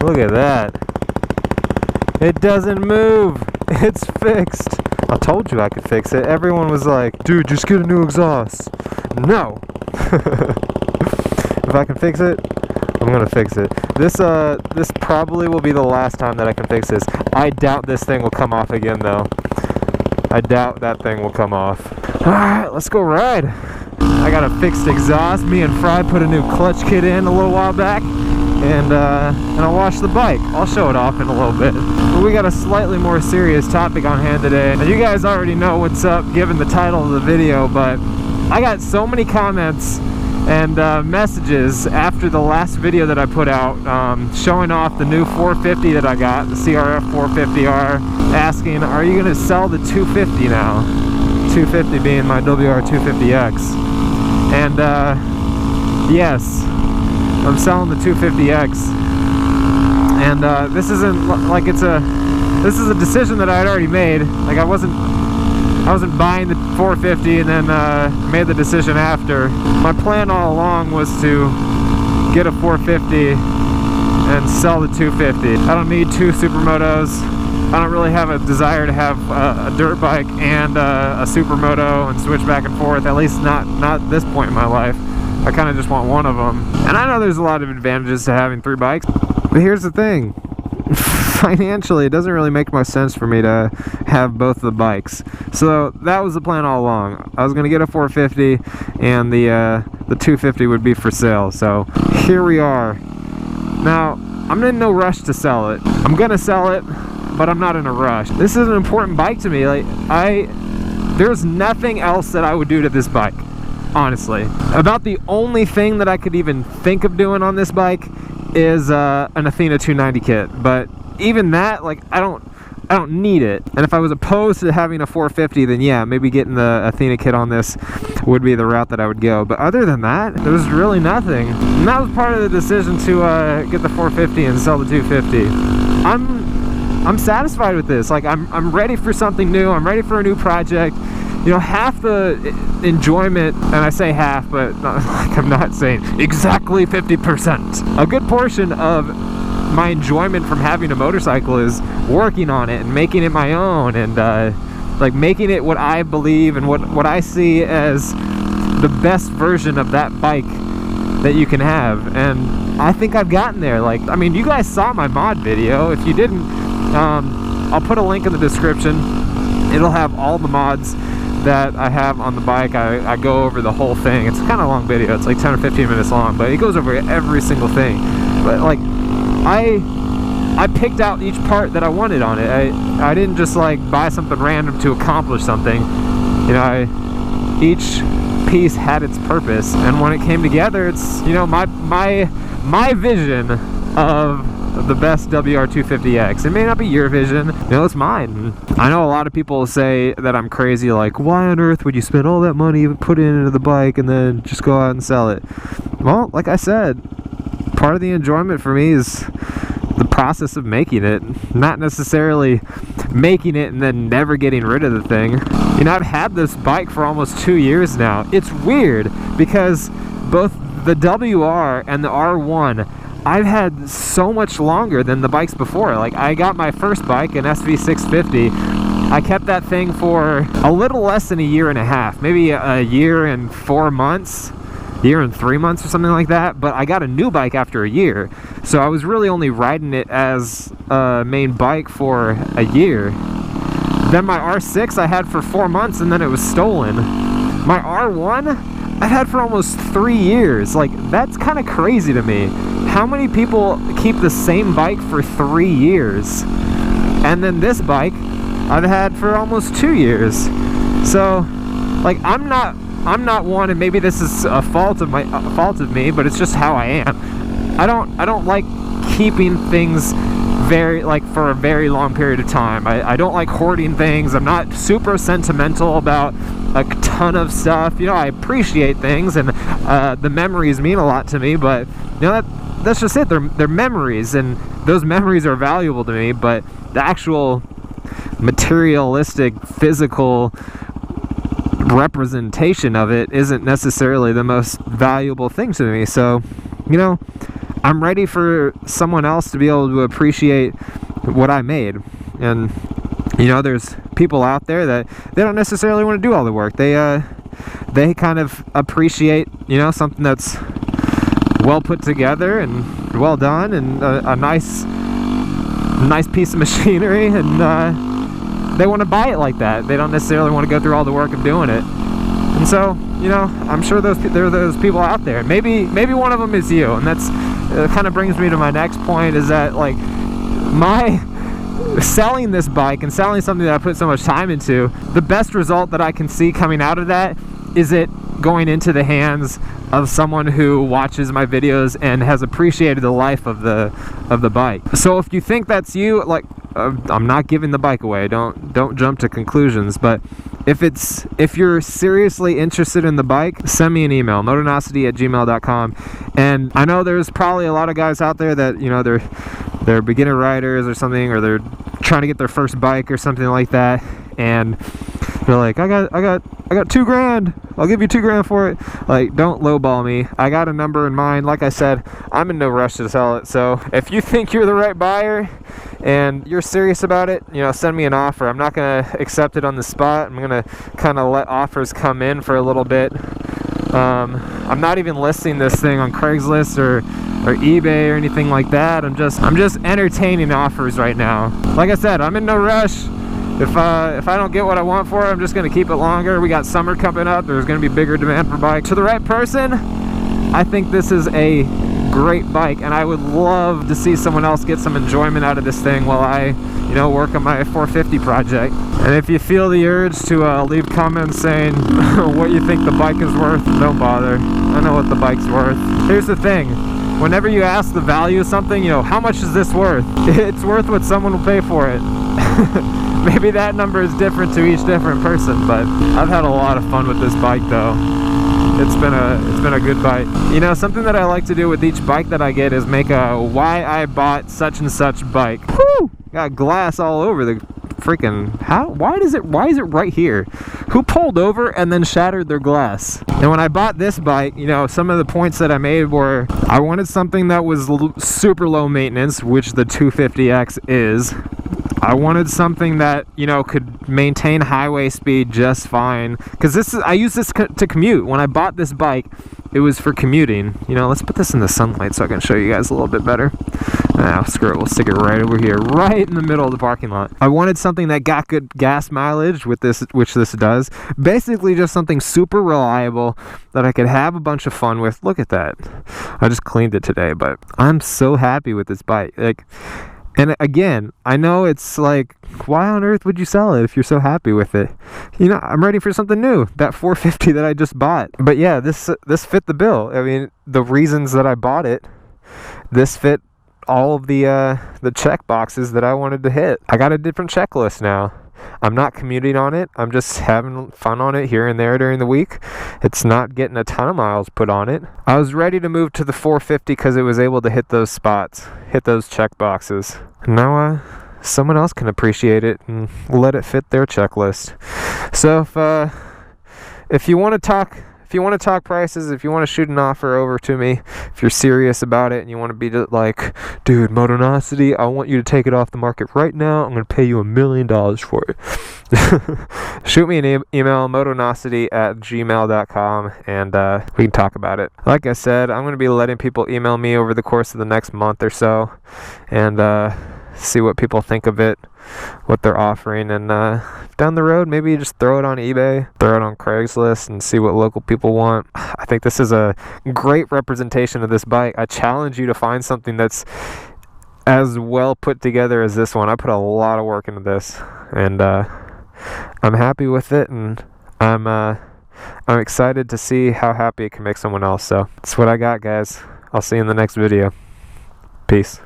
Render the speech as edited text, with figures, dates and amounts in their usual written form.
Look at that. It doesn't move. It's fixed. I told you I could fix it. Everyone was like, dude, just get a new exhaust. No. If I can fix it, I'm gonna fix it. This probably will be the last time that I can fix this. I doubt this thing will come off again though. I doubt that thing will come off. Alright, let's go ride. I got a fixed exhaust. Me and Fry put a new clutch kit in a little while back. And I'll wash the bike. I'll show it off in a little bit. But we got a slightly more serious topic on hand today. And you guys already know what's up given the title of the video, but I got so many comments and messages after the last video that I put out showing off the new 450 that I got, the CRF450R, asking, are you gonna sell the 250 now? 250 being my WR250X. And yes, I'm selling the 250X, and this isn't like this is a decision that I had already made. Like I wasn't buying the 450 and then made the decision after. My plan all along was to get a 450 and sell the 250. I don't need two supermotos. I don't really have a desire to have a dirt bike and a supermoto and switch back and forth, at least not at this point in my life. I kind of just want one of them. And I know there's a lot of advantages to having 3 bikes, but here's the thing. Financially, it doesn't really make much sense for me to have both the bikes. So that was the plan all along. I was going to get a 450 and the 250 would be for sale. So here we are. Now, I'm in no rush to sell it. I'm going to sell it, but I'm not in a rush. This is an important bike to me. Like there's nothing else that I would do to this bike. Honestly, about the only thing that I could even think of doing on this bike is an Athena 290 kit, but even that, like, I don't need it. And if I was opposed to having a 450, then yeah, maybe getting the Athena kit on this would be the route that I would go. But other than that, there's really nothing. And that was part of the decision to get the 450 and sell the 250. I'm satisfied with this. Like I'm ready for something new. I'm ready for a new project. You know, half the enjoyment, and I say half, but like I'm not saying exactly 50%. A good portion of my enjoyment from having a motorcycle is working on it and making it my own, and like making it what I believe and what I see as the best version of that bike that you can have. And I think I've gotten there. Like, I mean, you guys saw my mod video. If you didn't, I'll put a link in the description. It'll have all the mods that I have on the bike. I go over the whole thing. It's kind of a long video. It's like 10 or 15 minutes long, but it goes over every single thing. But like, I picked out each part that I wanted on it. I didn't just like buy something random to accomplish something. You know, each piece had its purpose, and when it came together, it's, you know, my vision of the best WR250X. It may not be your vision, you know, it's mine. I know a lot of people say that I'm crazy, like, why on earth would you spend all that money and put it into the bike and then just go out and sell it? Well, like I said, part of the enjoyment for me is the process of making it, not necessarily making it and then never getting rid of the thing. You know, I've had this bike for almost 2 years now. It's weird because both the WR and the R1 I've had so much longer than the bikes before. Like, I got my first bike, an SV650. I kept that thing for a little less than a year and a half, maybe a year and 4 months, year and 3 months or something like that. But I got a new bike after a year, so I was really only riding it as a main bike for a year. Then my R6 I had for 4 months, and then it was stolen. My R1 I've had for almost 3 years. Like, that's kind of crazy to me. How many people keep the same bike for 3 years? And then this bike I've had for almost 2 years. So, like, I'm not one, and maybe this is a fault of me, but it's just how I am. I don't like keeping things for a very long period of time. I don't like hoarding things. I'm not super sentimental about a ton of stuff. You know, I appreciate things, and the memories mean a lot to me, but you know, that's just it. They're memories, and those memories are valuable to me, but the actual materialistic, physical representation of it isn't necessarily the most valuable thing to me. So, you know, I'm ready for someone else to be able to appreciate what I made. And you know, there's people out there that they don't necessarily want to do all the work. They kind of appreciate, you know, something that's well put together and well done, and a nice piece of machinery, and they want to buy it like that. They don't necessarily want to go through all the work of doing it. And so, you know, I'm sure there are those people out there. Maybe one of them is you, and that's kind of brings me to my next point, is that, like, my selling this bike and selling something that I put so much time into, the best result that I can see coming out of that is it going into the hands of someone who watches my videos and has appreciated the life of the bike. So if you think that's you, like, I'm not giving the bike away, don't jump to conclusions, but if you're seriously interested in the bike, send me an email, motonosity@gmail.com. And I know there's probably a lot of guys out there that, you know, they're beginner riders or something, or they're trying to get their first bike or something like that, and they're like, I got $2,000, I'll give you $2,000 for it. Like, don't lowball me. I got a number in mind. Like I said, I'm in no rush to sell it. So if you think you're the right buyer and you're serious about it, you know, send me an offer. I'm not gonna accept it on the spot. I'm gonna kind of let offers come in for a little bit. I'm not even listing this thing on Craigslist or eBay or anything like that. I'm just entertaining offers right now. Like I said, I'm in no rush. If I don't get what I want for it, I'm just going to keep it longer. We got summer coming up. There's going to be bigger demand for bikes. To the right person, I think this is a great bike, and I would love to see someone else get some enjoyment out of this thing while I, you know, work on my 450 project. And if you feel the urge to leave comments saying what you think the bike is worth, don't bother. I know what the bike's worth. Here's the thing. Whenever you ask the value of something, you know, how much is this worth? It's worth what someone will pay for it. Maybe that number is different to each different person, but I've had a lot of fun with this bike though. It's been a good bike. You know, something that I like to do with each bike that I get is make a why I bought such and such bike. Woo! Got glass all over the freaking, why is it right here? Who pulled over and then shattered their glass? And when I bought this bike, you know, some of the points that I made were, I wanted something that was super low maintenance, which the 250X is. I wanted something that, you know, could maintain highway speed just fine, because I use this to commute. When I bought this bike, it was for commuting. You know, let's put this in the sunlight so I can show you guys a little bit better. Screw it, we'll stick it right over here, right in the middle of the parking lot. I wanted something that got good gas mileage with this, which this does. Basically just something super reliable that I could have a bunch of fun with. Look at that. I just cleaned it today, but I'm so happy with this bike. Like, and again, I know it's like, why on earth would you sell it if you're so happy with it? You know, I'm ready for something new. That 450 that I just bought. But yeah, this fit the bill. I mean, the reasons that I bought it, this fit all of the check boxes that I wanted to hit. I got a different checklist now. I'm not commuting on it. I'm just having fun on it here and there during the week. It's not getting a ton of miles put on it. I was ready to move to the 450 because it was able to hit those spots, hit those check boxes. And now someone else can appreciate it and let it fit their checklist. So if you want to talk prices, if you want to shoot an offer over to me, if you're serious about it and you want to be like, dude, Motonosity, I want you to take it off the market right now. I'm going to pay you $1 million for it. Shoot me an email, motonosity@gmail.com, and we can talk about it. Like I said, I'm going to be letting people email me over the course of the next month or so, and see what people think of it, what they're offering, and down the road, maybe just throw it on eBay, throw it on Craigslist, and see what local people want. I think this is a great representation of this bike. I challenge you to find something that's as well put together as this one. I put a lot of work into this, and I'm happy with it, and I'm excited to see how happy it can make someone else. So that's what I got, guys. I'll see you in the next video. Peace.